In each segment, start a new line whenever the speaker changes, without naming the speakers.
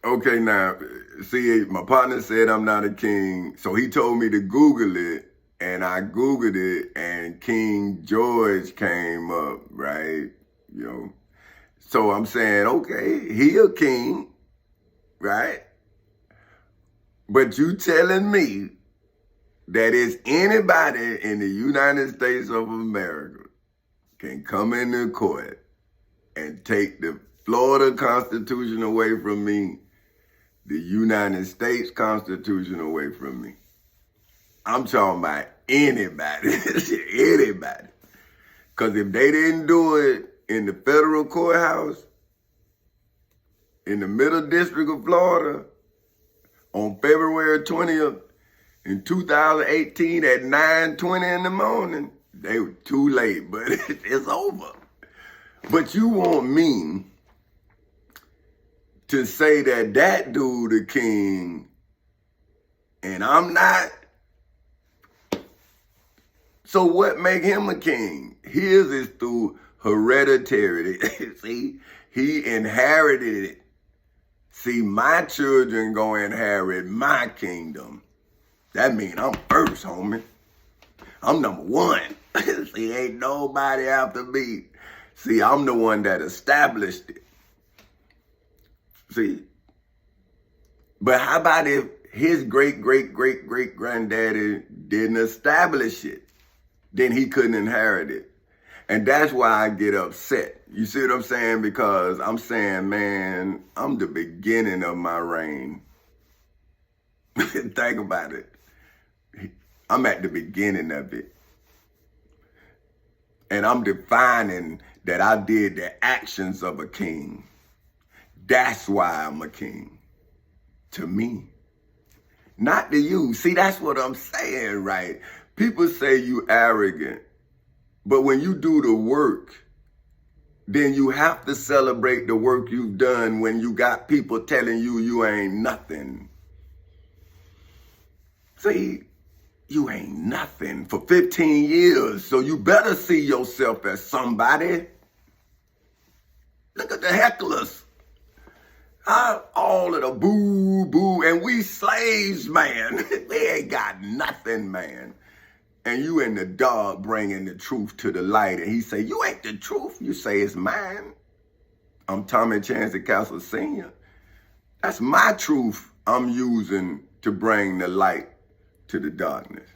Okay, now, see, my partner said I'm not a king, so he told me to Google it, and I Googled it, and King George came up, right? You know, so I'm saying, okay, he a king, right? But you telling me that is anybody in the United States of America can come into court and take the Florida Constitution away from me, the United States Constitution away from me. I'm talking about anybody, anybody. Because if they didn't do it in the federal courthouse, in the Middle District of Florida, on February 20th in 2018 at 9:20 in the morning, they were too late, but it's over. But you want me to say that that dude the king and I'm not? So what make him a king? His is through hereditary. See, he inherited it. See, my children gonna inherit my kingdom. That mean I'm first, homie. I'm number one. See, ain't nobody after me. See, I'm the one that established it. See? But how about if his great-great-great-great-granddaddy didn't establish it? Then he couldn't inherit it. And that's why I get upset. You see what I'm saying? Because I'm saying, man, I'm the beginning of my reign. Think about it. I'm at the beginning of it. And I'm defining that I did the actions of a king. That's why I'm a king. To me. Not to you. See, that's what I'm saying, right? People say you arrogant. But when you do the work, then you have to celebrate the work you've done when you got people telling you you ain't nothing. See, you ain't nothing for 15 years, so you better see yourself as somebody. Look at the hecklers. All of the boo, and we slaves, man. We ain't got nothing, man. And you in the dark bringing the truth to the light, and he say, you ain't the truth. You say, it's mine. I'm Tommy Chancey Castle Sr. That's my truth I'm using to bring the light to the darkness.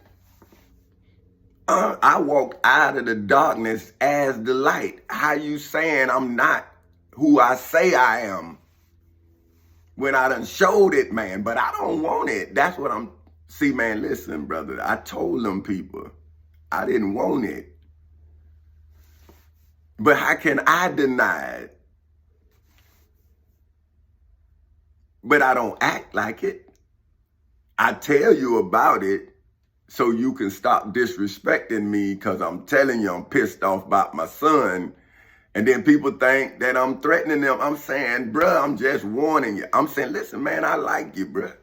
I walked out of the darkness as the light. How you saying I'm not who I say I am when I done showed it, man? But I don't want it. That's what I'm... See, man, listen, brother. I told them people I didn't want it. But how can I deny it? But I don't act like it. I tell you about it so you can stop disrespecting me because I'm telling you I'm pissed off about my son. And then people think that I'm threatening them. I'm saying, bruh, I'm just warning you. I'm saying, listen, man, I like you, bruh.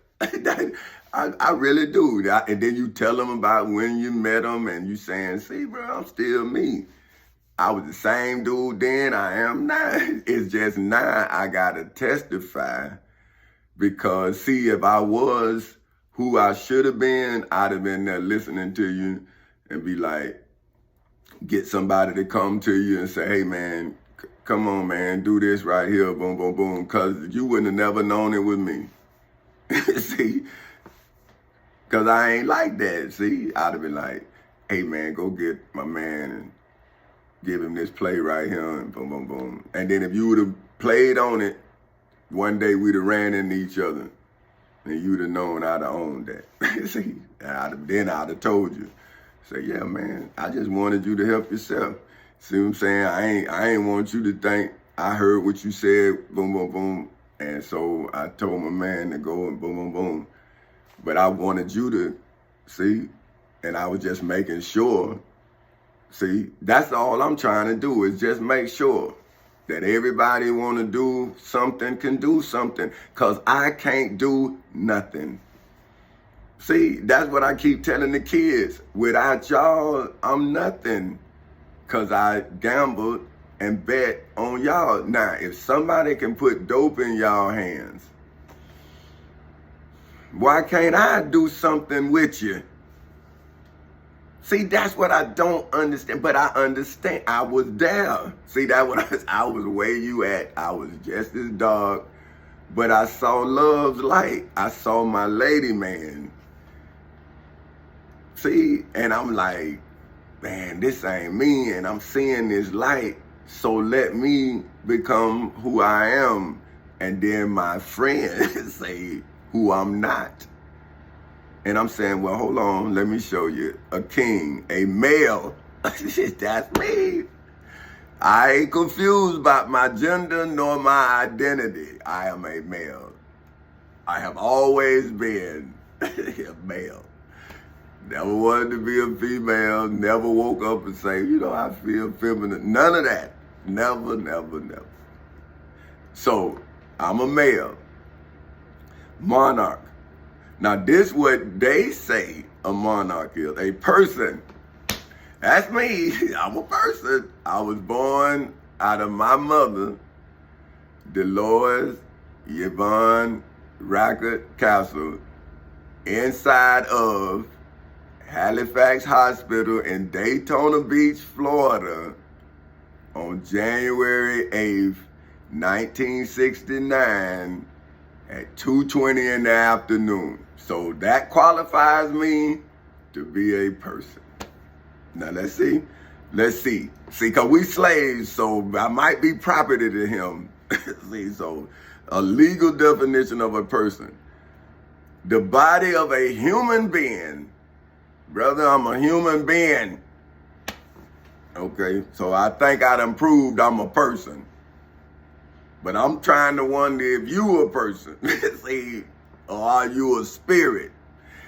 I really do. And then you tell them about when you met them and you saying, see, bro, I'm still me. I was the same dude then, I am now. It's just now I got to testify because, see, if I was who I should have been, I'd have been there listening to you and be like, get somebody to come to you and say, hey, man, come on, man, do this right here, boom, boom, boom, because you wouldn't have never known it with me. See? Because I ain't like that, see? I'd have been like, hey, man, go get my man and give him this play right here and boom, boom, boom. And then if you would have played on it, one day we'd have ran into each other and you'd have known I'd have owned that. See? Then I'd have told you. Say, yeah, man, I just wanted you to help yourself. See what I'm saying? I ain't want you to think I heard what you said, boom, boom, boom. And so I told my man to go and boom, boom, boom. But I wanted you to, see, and I was just making sure, see, that's all I'm trying to do is just make sure that everybody want to do something can do something, because I can't do nothing. See, that's what I keep telling the kids. Without y'all, I'm nothing, because I gambled and bet on y'all. Now, if somebody can put dope in y'all hands, Why can't I do something with you? See, that's what I don't understand, but I understand. I was there. See, that what I was where you at. I was just as dark, but I saw love's light. I saw my lady, man. See, and I'm like, man, this ain't me, and I'm seeing this light, so let me become who I am, and then my friends say who I'm not. And I'm saying, well, hold on, let me show you. A king, a male. That's me. I ain't confused about my gender nor my identity. I am a male. I have always been a male. Never wanted to be a female. Never woke up and say, you know, I feel feminine. None of that. Never, never, never. So, I'm a male. Monarch. Now, this what they say a monarch is. A person. That's me. I'm a person. I was born out of my mother, Dolores Yvonne Rackett Castle, inside of Halifax Hospital in Daytona Beach, Florida, on January 8th, 1969, at 2:20 in the afternoon. So that qualifies me to be a person. Now let's see. See, because we slaves, so I might be property to him. See, so a legal definition of a person. The body of a human being. Brother, I'm a human being. Okay, so I think I done proved I'm a person. But I'm trying to wonder if you a person. See, or are you a spirit?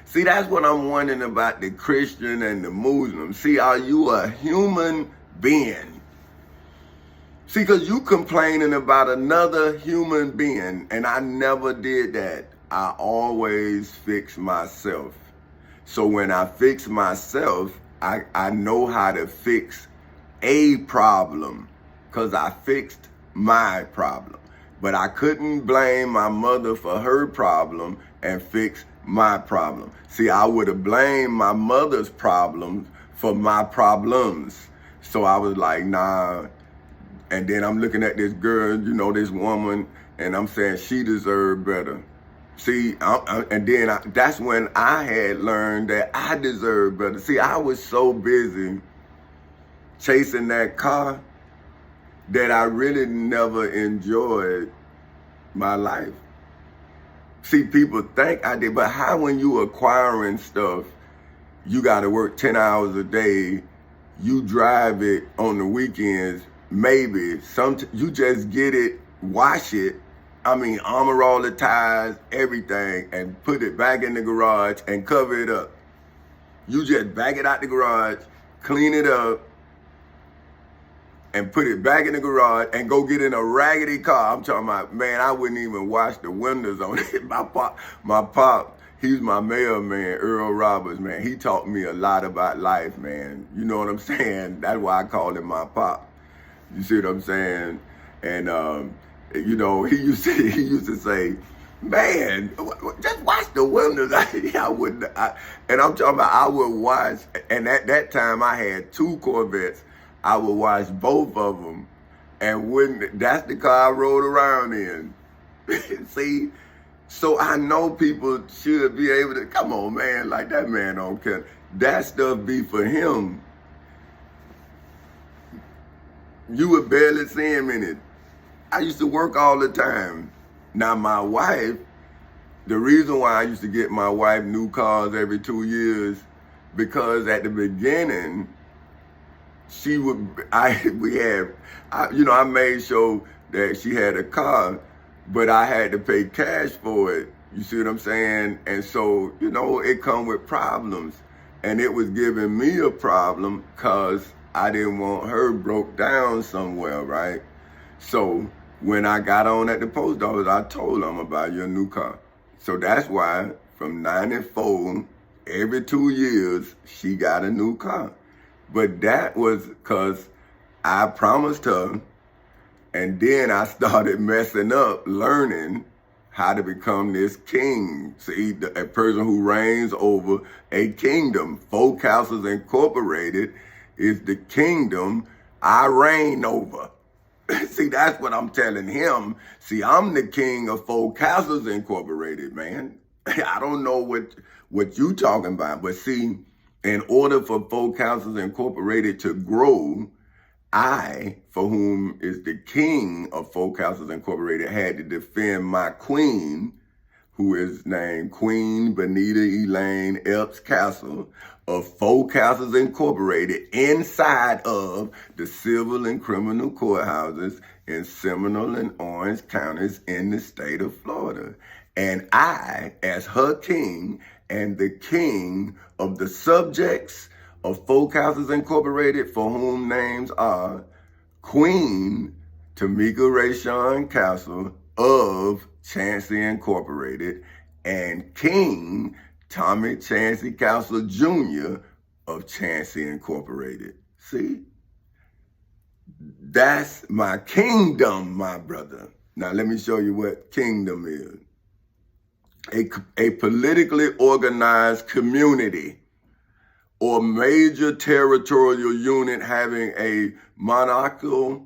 See, that's what I'm wondering about the Christian and the Muslim. See, are you a human being? See, because you complaining about another human being, and I never did that. I always fix myself. So when I fix myself, I know how to fix a problem, because I fixed my problem. But I couldn't blame my mother for her problem and fix my problem. See, I would have blamed my mother's problems for my problems. So I was like, nah. And then I'm looking at this girl, you know, this woman, and I'm saying she deserved better. See, that's when I had learned that I deserved better. See, I was so busy chasing that car that I really never enjoyed my life. See, people think I did, but how when you acquiring stuff, you got to work 10 hours a day, you drive it on the weekends, maybe, you just get it, wash it, armor all the tires, everything, and put it back in the garage and cover it up. You just back it out the garage, clean it up, and put it back in the garage and go get in a raggedy car. I'm talking about, man, I wouldn't even wash the windows on it. My pop, he's my mailman, Earl Roberts, man. He taught me a lot about life, man. You know what I'm saying? That's why I call him my pop. You see what I'm saying? And, you know, he used to say, man, just wash the windows. And I'm talking about, I would wash, and at that time I had 2 Corvettes. I would wash both of them, and that's the car I rode around in. See, so I know people should be able to, come on, man, like that man don't care. That stuff be for him. You would barely see him in it. I used to work all the time. Now my wife, the reason why I used to get my wife new cars every 2 years, because at the beginning, I made sure that she had a car, but I had to pay cash for it. You see what I'm saying? And so, you know, it come with problems. And it was giving me a problem because I didn't want her broke down somewhere, right? So when I got on at the post office, I told them about your new car. So that's why from 94, every 2 years, she got a new car. But that was because I promised her, and then I started messing up, learning, how to become this king. See, a person who reigns over a kingdom. Four Castles Incorporated is the kingdom I reign over. See, that's what I'm telling him. See, I'm the king of Four Castles Incorporated, man. I don't know what you talking about, but see, in order for Four Castles Incorporated to grow, I, for whom is the king of Four Castles Incorporated, had to defend my queen, who is named Queen Benita Elaine Epps Castle of Four Castles Incorporated, inside of the civil and criminal courthouses in Seminole and Orange counties in the state of Florida. And I, as her king and the king of the subjects of Four Castles Incorporated, for whom names are Queen Tamika Rayshawn Castle of Chancey Incorporated and King Tommy Chancey Castle Jr. of Chancey Incorporated. See? That's my kingdom, my brother. Now let me show you what kingdom is. A politically organized community or major territorial unit having a monarchical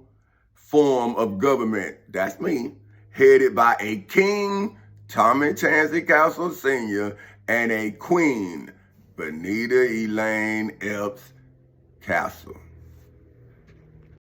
form of government, that's me, headed by a king, Tommy Chancey Castle Sr., and a queen, Benita Elaine Epps Castle.